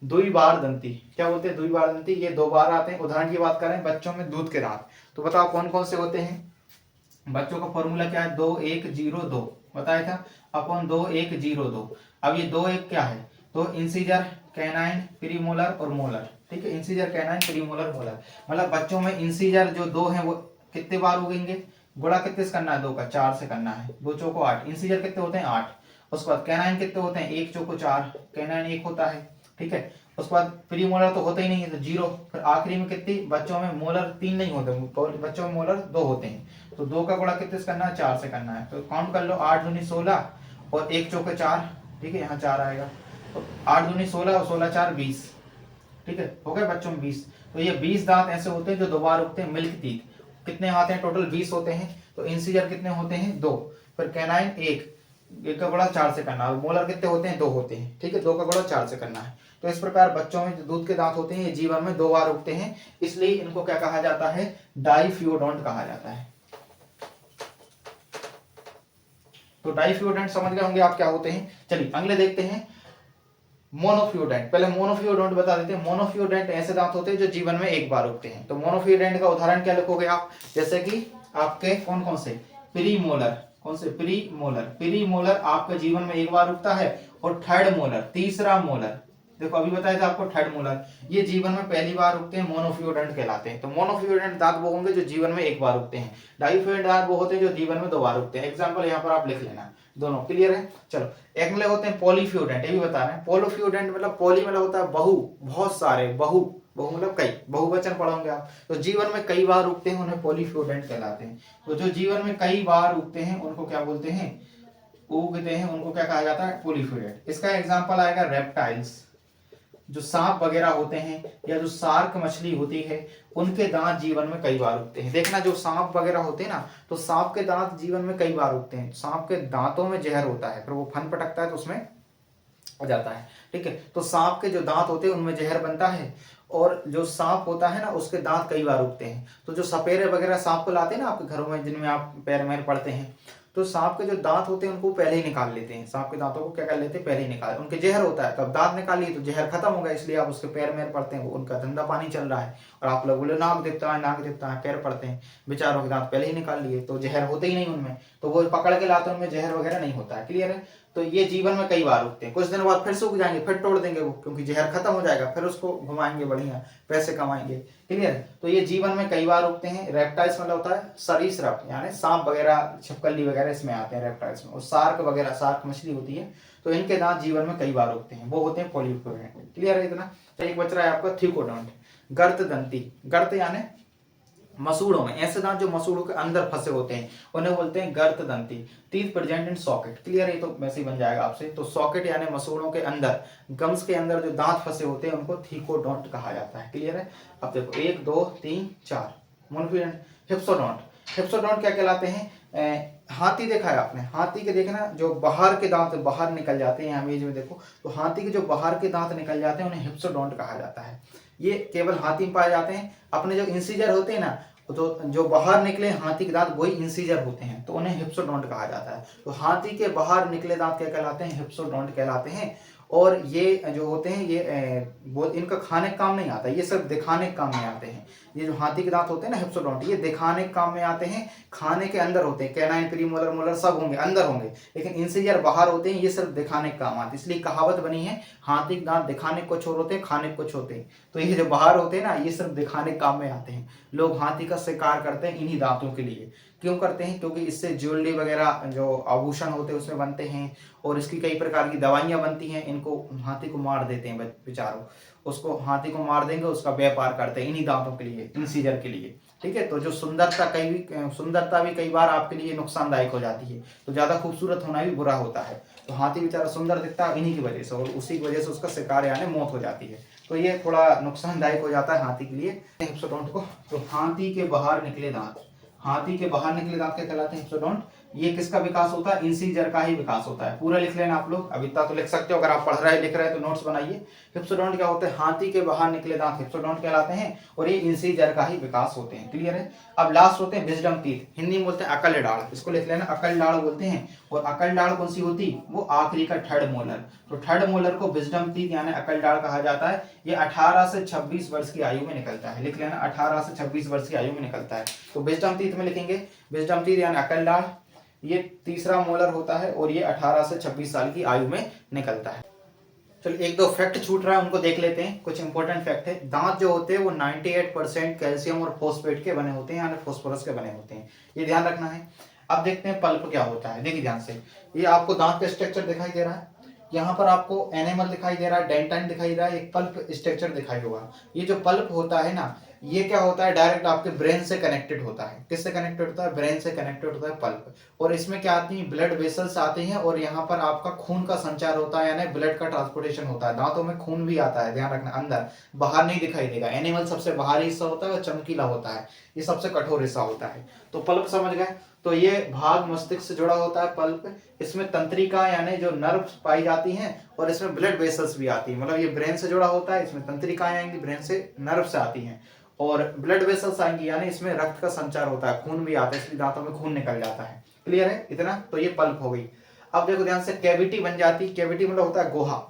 द्विबार दंती, क्या बोलते हैं? द्विबार दंती, ये दो बार आते हैं। उदाहरण की बात करें बच्चों में दूध के दांत, तो बताओ कौन कौन से होते हैं? बच्चों का फॉर्मूला क्या है? 2 1 0 2 बताया था, अपॉन 2 1 0 2। अब ये 2 1 क्या है? तो इंसीजर, कैनाइन, प्रीमोलर और मोलर। ठीक है, इंसीजर, कैनाइन, प्रीमोलर, मोलर। मतलब बच्चों में इंसीजर जो दो हैं वो कितने बार उगेंगे? गुणा कितने से करना है? 2 का 4 से करना है, 2 चौको 8। इंसीजर कितने होते हैं? 8। उसके बाद कैनाइन कितने होते हैं? 1 चौको 4, कैनाइन 1 होता है। ठीक है, उसके बाद प्रीमोलर तो होता ही नहीं है तो 0। फिर आखिरी में कितनी? बच्चों में मोलर 3 नहीं होते, बच्चों में मोलर 2 होते हैं। तो 2 का गुणा कितने से करना है? 4 से करना है। तो काउंट कर लो, 8 दूनी 16 और 1 चौके 4। ठीक है, यहाँ 4 आएगा, तो 8 दूनी 16 और 16 4 20। ठीक है, हो गए बच्चों में 20। तो ये 20 दांत ऐसे होते हैं जो दो बार उगते हैं, मिल्क टीथ। कितने आते हैं? टोटल 20 होते हैं। तो इंसीजर कितने होते हैं? 2। फिर कैनाइन 1, 1 का गुणा 4 से करना है। मोलर कितने होते हैं? 2 होते हैं। ठीक है, 2 का गुणा 4 से करना है। तो इस प्रकार बच्चों में जो दूध के दांत होते हैं ये जीवन में 2 बार उगते हैं, इसलिए इनको क्या कहा जाता है? डाइफ्यूडोंट कहा जाता है। तो डाइफ्यूडेंट समझ गए होंगे आप क्या होते हैं। चलिए अगले देखते हैं मोनोफ्यूडेंट। पहले मोनोफ्यूडेंट बता देते हैं। मोनोफ्यूडेंट ऐसे दांत होते हैं जो जीवन में एक बार उगते हैं। तो मोनोफ्यूडेंट का उदाहरण क्या लिखोगे आप? जैसे कि आपके कौन कौन से? प्रीमोलर, कौन से? प्रीमोलर। प्रीमोलर आपके जीवन में एक बार उगता है। और थर्ड मोलर, तीसरा मोलर, देखो अभी बताया था आपको, थर्ड मोलर, ये जीवन में पहली बार उगते हैं, मोनोफ्यूडेंट कहलाते हैं। तो मोनोफ्यूडेंट दांत वो होंगे जो जीवन में एक बार उगते हैं। डाइफ्यूडेंट दांत वो होते हैं जो जीवन में 2 बार उगते हैं। एग्जांपल यहाँ पर आप लिख लेना दोनों। क्लियर है? चलो अगले होते हैं पॉलीफ्यूडेंट, ये भी बता रहे हैं। पॉलीफ्यूडेंट मतलब पॉली मतलब होता है बहु, बहुत सारे, बहु, बहु मतलब कई, बहुवचन पढ़ोगे आप। तो जीवन में कई बार उगते हैं उन्हें पॉलीफ्यूडेंट कहलाते हैं। तो जो जीवन में कई बार उगते हैं उनको क्या बोलते हैं? उगते हैं, उनको क्या कहा जाता है? पॉलीफ्यूडेंट। इसका एग्जांपल आएगा रेप्टाइल्स, जो सांप वगैरह होते हैं या जो शार्क मछली होती है उनके दांत जीवन में कई बार उगते हैं। देखना जो सांप वगैरह होते हैं ना, तो सांप के दांत जीवन में कई बार उगते हैं। सांप के दांतों में जहर होता है, फिर वो फन पटकता है तो उसमें आ जाता है। ठीक है, तो सांप के जो दांत होते हैं उनमें जहर बनता है, और जो सांप होता है ना उसके दांत कई बार उगते हैं। तो जो सपेरे वगैरह सांप को लाते हैं ना आपके घरों में, जिनमें आप पैर मैर पड़ते हैं, तो सांप के जो दांत होते हैं उनको पहले ही निकाल लेते हैं। सांप के दांतों को क्या कर लेते हैं? पहले ही निकाल, उनके जहर होता है, तब दांत निकालिए तो जहर खत्म होगा, इसलिए आप उसके पैर मैर पड़ते हैं, उनका धंधा पानी चल रहा है। और आप लोग बोले नाक दिखता है, नाक दिखता है, पैर पड़ते हैं, बेचारों के दांत पहले ही निकाल लिए, तो जहर होते ही नहीं उनमें, तो वो पकड़ के लाते हैं, उनमें जहर वगैरह नहीं होता है। क्लियर है? तो ये जीवन में कई बार उगते हैं। कुछ दिन बाद फिर सूख जाएंगे, फिर तोड़ देंगे वो, क्योंकि जहर खत्म हो जाएगा, फिर उसको घुमाएंगे, बढ़िया पैसे कमाएंगे। क्लियर? तो ये जीवन में कई बार उगते हैं। रेप्टाइल्स मतलब होता है सरीसृप, यानी सांप वगैरह, छिपकली वगैरह इसमें आते हैं रेप्टाइल्स में। और शार्क वगैरह, शार्क मछली होती है, तो इनके दांत जीवन में कई बार उगते हैं, वो होते हैं पॉलीफ्यूडेंट। क्लियर है इतना? तो एक बच रहा है आपका थिकोडोंट, गर्त दंती। गर्त यानी मसूड़ों में, ऐसे दांत जो मसूड़ों के अंदर फंसे होते हैं उन्हें बोलते हैं गर्त दंती। Teeth present in socket. Clear है? तो वैसे ही बन जाएगा आपसे। तो सॉकेट यानी मसूड़ों के अंदर, गम्स के अंदर जो दांत फंसे होते हैं उनको थिकोडोंट कहा जाता है। क्लियर है? अब देखो 1 2 3 4 मोनोफ्यूडेंट। हिप्सोडोंट, हिप्सोडोंट क्या कहलाते हैं? हाथी देखा है आपने? हाथी के देखना जो बाहर के दांत बाहर निकल जाते हैं, इमेज में देखो, तो हाथी के जो बाहर के दांत निकल जाते हैं उन्हें हिप्सोडोंट कहा जाता है। ये केवल हाथी में पाए जाते हैं। अपने जो इंसीजर होते हैं ना, तो जो बाहर निकले हाथी के दांत वही इंसीजर होते हैं, तो उन्हें हिप्सोडोंट कहा जाता है। तो हाथी के बाहर निकले दांत क्या कहलाते हैं? हिप्सोडोंट कहलाते हैं। और ये जो होते हैं ये वो इनका खाने का काम नहीं आता, ये सब दिखाने के काम में आते हैं। ये जो हाथी के दांत होते हैं ना हिप्सोडोंट, ये दिखाने के काम में आते हैं, खाने के अंदर होते हैं। कैनाइन, प्रीमोलर, मोलर सब होंगे अंदर होंगे, लेकिन इंसीजर बाहर होते हैं, ये सिर्फ दिखाने के काम आते हैं। इसलिए कहावत बनी है, हाथी के दांत दिखाने को कुछ और होते हैं, खाने को कुछ होते हैं। तो ये जो बाहर होते हैं ना, ये सिर्फ दिखाने के काम में आते हैं। लोग हाथी का शिकार करते हैं इन्हीं दांतों के लिए। क्यों करते हैं? क्योंकि इससे ज्वेलरी वगैरह जो आभूषण होते हैं उसमें बनते हैं, और इसकी कई प्रकार की दवाइयां बनती हैं। इनको हाथी को मार देते हैं बेचारों, उसको हाथी को मार देंगे, उसका व्यापार करते हैं इन्हीं दांतों के लिए, इंसीजर के लिए। ठीक है, तो जो सुंदरता भी कई बार आपके लिए नुकसानदायक हो जाती है, तो ज़्यादा खूबसूरत होना भी बुरा होता है। तो हाथी बेचारा सुंदर दिखता है इन्हीं की वजह से, और उसी की वजह से उसका शिकार यानी मौत हो जाती है। तो ये थोड़ा नुकसानदायक हो जाता है हाथी के लिए हिप्सोडोंट को। तो हाथी के बाहर निकले दांत, हाथी के बाहर निकले दांत क्या कहलाते हैं? हिप्सोडोंट। ये किसका विकास होता है? इंसीजर का ही विकास होता है। पूरा लिख लेना आप लोग, अब इतना तो लिख सकते हो, अगर आप पढ़ रहे लिख रहे हैं तो नोट्स बनाइए। हिप्सोडोंट क्या होते हैं? हाथी के बाहर निकले दांत हिप्सोडोंट कहलाते हैं, और ये इंसीजर का ही विकास होते हैं। क्लियर है? अब लास्ट होते हैं विजडम टीथ, हिंदी में बोलते हैं अकल डाढ़, इसको लिख लेना अकल डाढ़ बोलते हैं। और अकल डाढ़ कौन सी होती? वो आखिरी का थर्ड मोलर। तो थर्ड मोलर को विजडम टीथ यानी अकल डाढ़ कहा जाता है। ये 18 से 26 वर्ष की आयु में निकलता है, लिख लेना 18 से 26 वर्ष की आयु में निकलता है। तो विजडम टीथ में लिखेंगे विजडम टीथ यानी अकल डाढ़, ये तीसरा मोलर होता है, और ये 18 से 26 साल की आयु में निकलता है। चलो एक दो फैक्ट छूट रहा है, उनको देख लेते हैं। कुछ इंपॉर्टेंट फैक्ट है। दांत जो होते हैं वो 98% कैल्शियम और फॉस्फेट के बने होते हैं, यानी फॉस्फोरस के बने होते हैं, ये ध्यान रखना है। अब देखते हैं पल्प क्या होता है। देखिए ध्यान से, ये आपको दांत का स्ट्रक्चर दिखाई दे रहा है, यहाँ पर आपको एनिमल दिखाई दे रहा है, डेंटाइन दिखाई दे रहा है, एक पल्प स्ट्रक्चर दिखाई होगा। ये जो पल्प होता है ना, ये क्या होता है? डायरेक्ट आपके ब्रेन से कनेक्टेड होता है। किससे कनेक्टेड होता है? ब्रेन से कनेक्टेड होता है पल्प। और इसमें क्या आती है? ब्लड वेसल्स आते हैं, और यहाँ पर आपका खून का संचार होता है, यानी ब्लड का ट्रांसपोर्टेशन होता है। दांतों में खून भी आता है, ध्यान रखना, अंदर, बाहर नहीं दिखाई देगा। एनिमल सबसे बाहरी हिस्सा होता है, और चमकीला होता है, ये सबसे कठोर हिस्सा होता है। तो पल्प समझ गए? तो ये भाग मस्तिष्क से जुड़ा होता है पल्प। इसमें तंत्रिका यानी जो नर्व्स पाई जाती हैं, और इसमें ब्लड वेसल्स भी आती है, मतलब ये ब्रेन से जुड़ा होता है। इसमें तंत्रिकाएं आएंगी, ब्रेन से नर्व से आती हैं, और ब्लड वेसल्स आएंगी, यानी इसमें रक्त का संचार होता है, खून भी आता है, इसलिए दांतों में खून निकल जाता है। क्लियर है इतना? तो ये पल्प हो गई। अब देखो ध्यान से, कैविटी बन जाती। कैविटी मतलब होता है गोहा,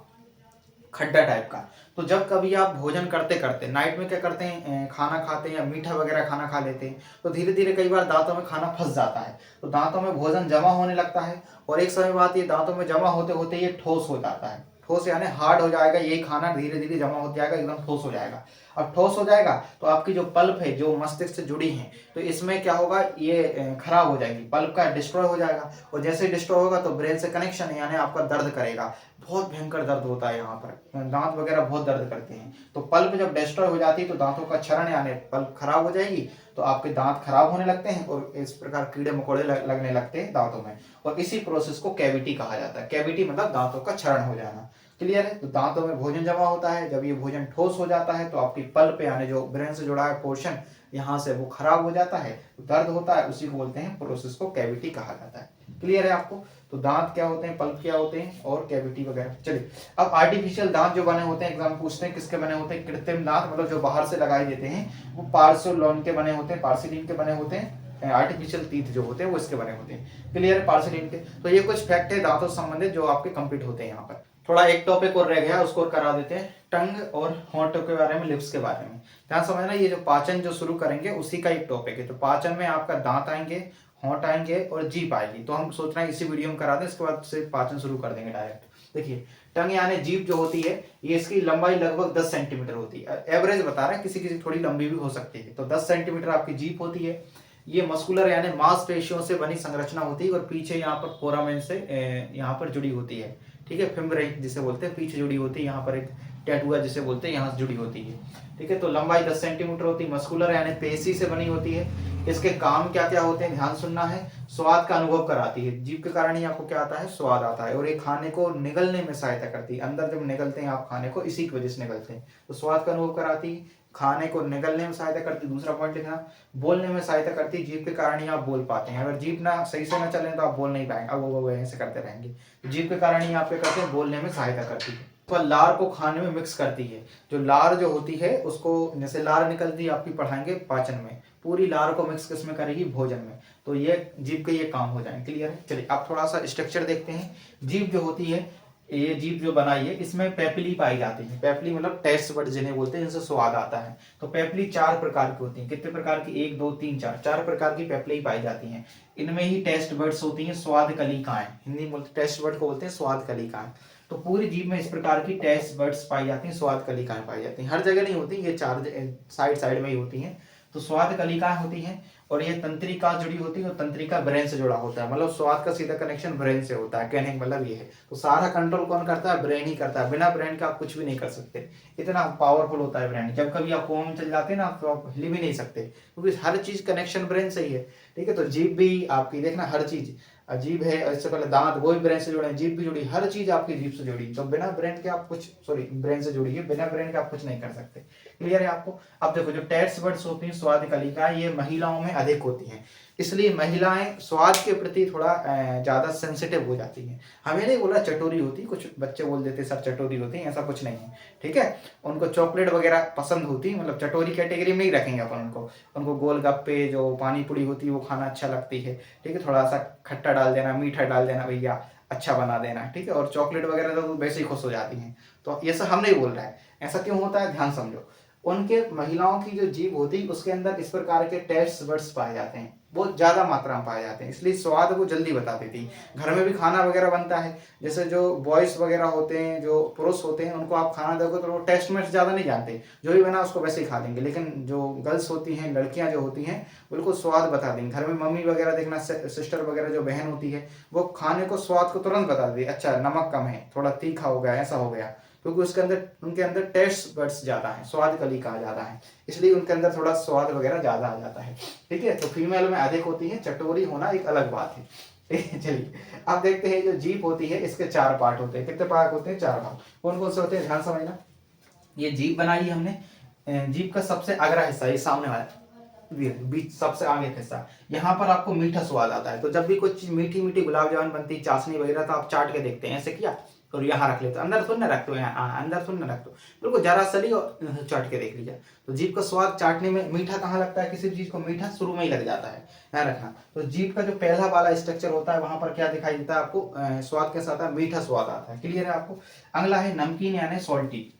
खड्डा टाइप का। तो जब कभी आप भोजन करते करते नाइट में क्या करते हैं, खाना खाते हैं या मीठा वगैरह खाना खा लेते हैं, तो धीरे धीरे कई बार दांतों में खाना फंस जाता है, तो दांतों में भोजन जमा होने लगता है, और एक समय बाद ये दांतों में जमा होते होते ये ठोस हो जाता है। ठोस यानी हार्ड हो जाएगा, ये खाना धीरे धीरे जमा हो जाएगा, एकदम ठोस हो जाएगा। अब ठोस हो जाएगा तो आपकी जो पल्प है, जो मस्तिष्क से जुड़ी है, तो इसमें क्या होगा? ये खराब हो जाएगी, पल्प का डिस्ट्रॉय हो जाएगा, और जैसे डिस्ट्रॉय होगा तो ब्रेन से कनेक्शन है, यानी आपका दर्द करेगा, बहुत भयंकर दर्द होता है, यहाँ पर दांत वगैरह बहुत दर्द करते हैं। तो पल्प जब डिस्ट्रॉय हो जाती है तो दांतों का क्षरण यानी पल्प खराब हो जाएगी, तो आपके दांत खराब होने लगते हैं, और इस प्रकार कीड़े मकोड़े लगने लगते हैं दांतों में, और इसी प्रोसेस को कैविटी कहा जाता है। कैविटी मतलब दांतों का क्षरण हो जाना। क्लियर है? तो दांतों में भोजन जमा होता है, जब ये भोजन ठोस हो जाता है तो आपकी पल्प यानी जो ब्रेन से जुड़ा है पोर्शन, यहाँ से वो खराब हो जाता है, तो दर्द होता है, उसी को बोलते हैं, प्रोसेस को कैविटी कहा जाता है। क्लियर है आपको? तो दांत क्या होते हैं, पल्प क्या होते हैं, और कैविटी वगैरह। चलिए, अब आर्टिफिशियल दांत जो बने होते हैं, एग्जाम पूछते हैं किसके बने होते हैं? कृत्रिम दांत, मतलब जो बाहर से लगाए देते हैं, वो पार्सोलोन के बने होते हैं, पार्सिलिन के बने होते हैं। आर्टिफिशियल टीथ जो होते हैं वो इसके बने होते हैं। क्लियर है? पार्सिलिन के। तो ये कुछ फैक्ट है दांतों से संबंधित जो आपके कंप्लीट होते हैं यहाँ पर। थोड़ा एक टॉपिक और रह गया, उसको करा देते हैं, टंग और होंठों के बारे में, लिप्स के बारे में। ध्यान समझना, ये जो पाचन जो शुरू करेंगे उसी का एक टॉपिक है। तो पाचन में आपका दांत आएंगे, होंठ आएंगे, और जीभ आएगी। तो हम सोच रहे हैं इसी वीडियो में करा दें, इसके बाद से पाचन शुरू कर देंगे डायरेक्ट। देखिए, टंग यानी जीभ जो होती है, ये इसकी लंबाई लगभग 10 सेंटीमीटर होती है, एवरेज बता रहे हैं, किसी किसी थोड़ी लंबी भी हो सकती है। तो 10 सेंटीमीटर आपकी जीभ होती है। ये मस्कुलर यानी मांसपेशियों से बनी संरचना होती है, और पीछे यहाँ पर फोरामेन से यहाँ पर जुड़ी होती है। ठीक है, फिम्ब्रे जिसे बोलते हैं, पीछे जुड़ी होती है, यहाँ पर एक टैटुआ जिसे बोलते हैं, यहाँ से जुड़ी होती है। ठीक है, तो लंबाई 10 सेंटीमीटर होती है। मस्कुलर यानी पेशी से बनी होती है। इसके काम क्या क्या होते हैं, ध्यान सुनना है। स्वाद का अनुभव कराती है, जीभ के कारण ही आपको क्या आता है? स्वाद आता है। और ये खाने को निगलने में सहायता करती है, अंदर जब निगलते हैं आप खाने को, इसी की वजह से निगलते हैं। तो स्वाद का अनुभव कराती है, खाने को निगलने में सहायता करती है। दूसरा पॉइंट लिखना, बोलने में सहायता करती है, जीभ के कारण ही आप बोल पाते हैं। अगर जीभ ना सही से ना चले तो आप बोल नहीं पाएंगे, अब वो ऐसे करते रहेंगे। जीभ के कारण ही आप क्या करते हैं? बोलने में सहायता करती है। तो लार को खाने में मिक्स करती है। जो लार जो होती है उसको, जैसे लार निकलती है आपकी, पढ़ाएंगे पाचन में, पूरी लार को मिक्स किस में करेगी? भोजन में। तो ये जीभ के ये काम हो जाएंगे। क्लियर है? चलिए अब थोड़ा सा स्ट्रक्चर देखते हैं। जीभ जो होती है, ये जीभ जो बनाई है, इसमें पेपली पाई जाती है। पेपली मतलब टेस्ट बड जिन्हें बोलते हैं, इनसे स्वाद आता है। तो पेपली 4 प्रकार की होती है। कितने प्रकार की? 1 2 3 4, 4 प्रकार की पेपली पाई जाती हैं। इनमें ही टेस्ट बर्ड्स होती हैं, स्वाद कलिकाएं, हिंदी में बोलते टेस्ट बर्ड को बोलते हैं स्वाद कलिकाएं। तो पूरी जीभ में इस प्रकार की टेस्ट बर्ड्स पाई जाती हैं, स्वाद कलिकाएं पाई जाती हैं। हर जगह नहीं होती, ये 4 साइड साइड में ही होती हैं। तो स्वाद कलिकाएं होती हैं और ये तंत्रिका जुड़ी होती है और तंत्रिका ब्रेन से जुड़ा होता है, मतलब स्वाद का सीधा कनेक्शन ब्रेन से होता है, कहने का मतलब ये है। तो सारा कंट्रोल कौन करता है? ब्रेन ही करता है। बिना ब्रेन के आप कुछ भी नहीं कर सकते, इतना पावरफुल होता है ब्रेन। जब कभी आप कोमा में चल जाते हैं ना तो आप हिल भी नहीं सकते, क्योंकि हर चीज कनेक्शन ब्रेन से ही है। ठीक है, तो जीभ भी आपकी देखना, हर चीज, जीभ है, इससे पहले दांत, वो भी ब्रेन से जुड़े हैं, जीभ भी जुड़ी, हर चीज आपकी जीभ से जुड़ी। तो बिना ब्रेन के आप कुछ, सॉरी ब्रेन से जुड़ी है, बिना ब्रेन के आप कुछ नहीं कर सकते। क्लियर है आपको? अब देखो, जो टेस्ट बड्स होती हैं, स्वाद कलिका, ये महिलाओं में अधिक होती हैं, इसलिए महिलाएं स्वाद के प्रति थोड़ा ज्यादा सेंसिटिव हो जाती हैं। हमें नहीं बोला चटोरी होती, कुछ बच्चे बोल देते सब चटोरी होती है, ऐसा कुछ नहीं है। ठीक है, उनको चॉकलेट वगैरह पसंद होती है, मतलब चटोरी कैटेगरी में नहीं रखेंगे अपन उनको। उनको गोलगप्पे, जो पानी पूरी होती है, वो खाना अच्छा लगती है। ठीक है, थोड़ा सा खट्टा डाल देना, मीठा डाल देना भैया, अच्छा बना देना। ठीक है, और चॉकलेट वगैरह तो वैसे ही खुश हो जाती हैं। तो ये सब हम नहीं बोल रहे हैं, ऐसा क्यों होता है ध्यान समझो। उनके महिलाओं की जो जीभ होती है उसके अंदर इस प्रकार के टेस्ट बड्स पाए जाते हैं, बहुत ज्यादा मात्रा में पाए जाते हैं, इसलिए स्वाद को जल्दी बता देती है। घर में भी खाना वगैरह बनता है, जैसे जो बॉयज वगैरह होते हैं, जो पुरुष होते हैं, उनको आप खाना दोगे तो वो टेस्ट में ज्यादा नहीं जानते, जो भी बना उसको वैसे ही खा लेंगे। लेकिन जो गर्ल्स होती हैं, लड़कियां जो होती हैं, बिल्कुल स्वाद बता देंगी। घर में मम्मी वगैरह देखना, सिस्टर वगैरह जो बहन होती है, वो खाने को स्वाद को तुरंत बता देती है, अच्छा नमक कम है, थोड़ा तीखा हो गया, ऐसा हो गया, क्योंकि उसके अंदर, उनके अंदर टेस्ट बड्स ज्यादा है, स्वाद कली कहा जाता है, इसलिए उनके अंदर थोड़ा स्वाद वगैरह ज्यादा आ जाता है। ठीक है, तो फीमेल में अधिक होती है, चटोरी होना एक अलग बात है। ठीक है, चलिए अब देखते हैं, जो जीभ होती है इसके 4 पार्ट होते हैं। कितने पार्ट होते हैं? 4 भाग। कौन कौन से होते हैं, ध्यान समझना। ये जीभ बनाई हमने, जीभ का सबसे अगला हिस्सा, ये सामने वाला बीच सबसे आगे का हिस्सा, यहाँ पर आपको मीठा स्वाद आता है। तो जब भी कोई चीज मीठी मीठी, गुलाब जामुन बनती, चाशनी वगैरह, तो आप चाट के देखते हैं, ऐसे किया और यहाँ रख लेते, अंदर थोड़ी ना रखते हो, यहाँ अंदर थोड़ी ना रखते हो, बिल्कुल जरा सली और चाट के देख लीजिए। तो जीभ का स्वाद चाटने में, मीठा कहाँ लगता है, किसी चीज को मीठा शुरू में ही लग जाता है, ध्यान रखना। तो जीभ का जो पहला वाला स्ट्रक्चर होता है, वहां पर क्या दिखाई देता है आपको? स्वाद कैसा आता है? मीठा स्वाद आता है। क्लियर है आपको? अगला है नमकीन यानी सॉल्टी।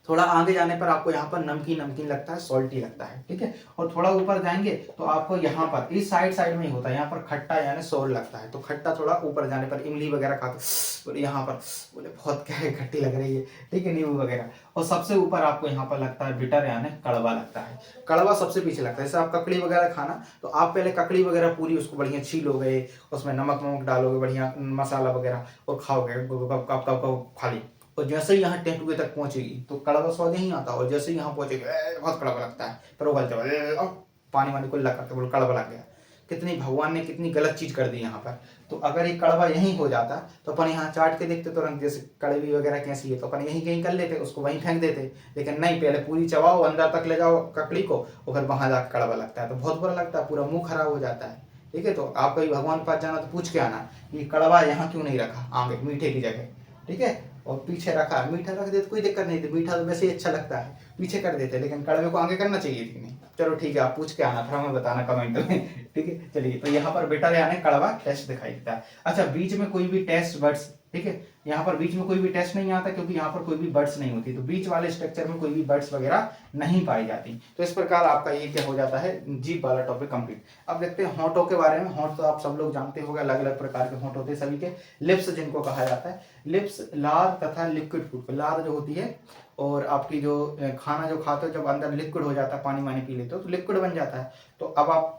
थोड़ा आगे जाने पर आपको यहाँ पर नमकीन नमकीन लगता है, सॉल्टी लगता है। ठीक है, और थोड़ा ऊपर जाएंगे तो आपको यहाँ पर इस साइड साइड में ही होता है, यहाँ पर खट्टा यानी सोर लगता है। तो खट्टा थोड़ा ऊपर जाने पर, इमली वगैरह खाते बोले यहाँ पर, बोले बहुत क्या है, खट्टी लग रही है। ठीक है, नींबू वगैरह। और सबसे ऊपर आपको यहाँ पर लगता है बिटर यानी कड़वा लगता है। कड़वा सबसे पीछे लगता है। जैसे आप ककड़ी वगैरह खाना, तो आप पहले ककड़ी वगैरह पूरी उसको बढ़िया छीलोगे, उसमें नमक वमक डालोगे, बढ़िया मसाला वगैरह, और खाओगे खाली। और जैसे ही यहाँ टेंटुए तक पहुंचेगी तो कड़वा स्वाद नहीं आता, और जैसे ही यहाँ पहुंचेगी बहुत कड़वा लगता है, पर उगलते पानी वानी को लग करके बोल कड़वा लग गया। कितनी भगवान ने कितनी गलत चीज कर दी यहाँ पर। तो अगर ये कड़वा यहीं हो जाता तो अपन यहाँ चाट के देखते तुरंत, जैसे कड़वी वगैरह कैसी है, तो अपन यहीं कहीं कर लेते, उसको वहीं फेंक देते। लेकिन नहीं, पहले पूरी चबाओ, अंदर तक ले जाओ ककड़ी को, और फिर वहां जाकर कड़वा लगता है, तो बहुत बुरा लगता है, पूरा मुंह खराब हो जाता है। ठीक है, तो आप कहीं भगवान के पास जाना तो पूछ के आना, ये कड़वा यहाँ क्यों नहीं रखा आगे मीठे की जगह। ठीक है, और पीछे रखा, मीठा रख देते कोई दिक्कत नहीं थी, मीठा तो वैसे ही अच्छा लगता है, पीछे कर देते, लेकिन कड़वे को आगे करना चाहिए थी नहीं। चलो ठीक है, आप पूछ के आना, फिर हमें बताना कमेंट में। ठीक है, चलिए, तो यहाँ पर बेटा यानी कड़वा टेस्ट दिखाई देता है। अच्छा, बीच में कोई भी टेस्ट बर्ड्स, ठीक है, यहाँ पर बीच में कोई भी टेस्ट नहीं आता, क्योंकि यहाँ पर कोई भी बर्ड्स नहीं होती, तो बीच वाले स्ट्रक्चर में कोई भी बर्ड्स वगैरह नहीं पाई जाती। तो इस प्रकार आपका ये क्या हो जाता है, जीभ वाला टॉपिक कंप्लीट। अब देखते हैं होंठों के बारे में। होंठ तो आप सब लोग जानते होंगे, अलग अलग प्रकार के होंठ होते हैं सभी के। लिप्स जिनको कहा जाता है, लिप्स लार तथा लिक्विड फूड, लार जो होती है, और आपकी जो खाना जो खाते हो, जब अंदर लिक्विड हो जाता है, पानी वानी पी लेते हो तो लिक्विड बन जाता है। तो अब आप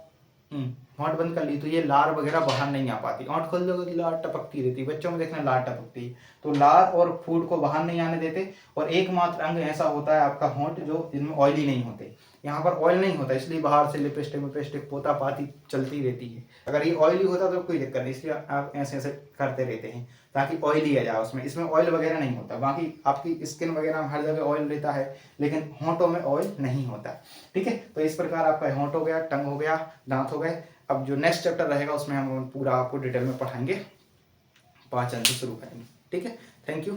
होंठ बंद कर ली तो ये लार वगैरह बाहर नहीं आ पाती, होंठ खोल दोगे तो लार टपकती रहती है, बच्चों में देखना लार टपकती है। तो लार और फूड को बाहर नहीं आने देते। और एकमात्र अंग ऐसा होता है आपका होंठ, जो इनमें ऑयली नहीं होते, यहाँ पर ऑयल नहीं होता, इसलिए बाहर से लिपस्टिक विपस्टिक पोता पाती चलती रहती है। अगर ये ऑयली होता तो कोई दिक्कत नहीं, इसलिए आप ऐसे ऐसे करते रहते हैं ताकि ऑयली आ जाए उसमें। इसमें ऑयल वगैरह नहीं होता, बाकी आपकी स्किन वगैरह में हर जगह ऑयल रहता है, लेकिन होंठों में ऑयल नहीं होता। ठीक है, तो इस प्रकार आपका होंठ हो गया, टंग हो गया, दांत हो गए। अब जो नेक्स्ट चैप्टर रहेगा उसमें हम पूरा आपको डिटेल में पढ़ाएंगे, पाचन से शुरू करेंगे। ठीक है, थैंक यू।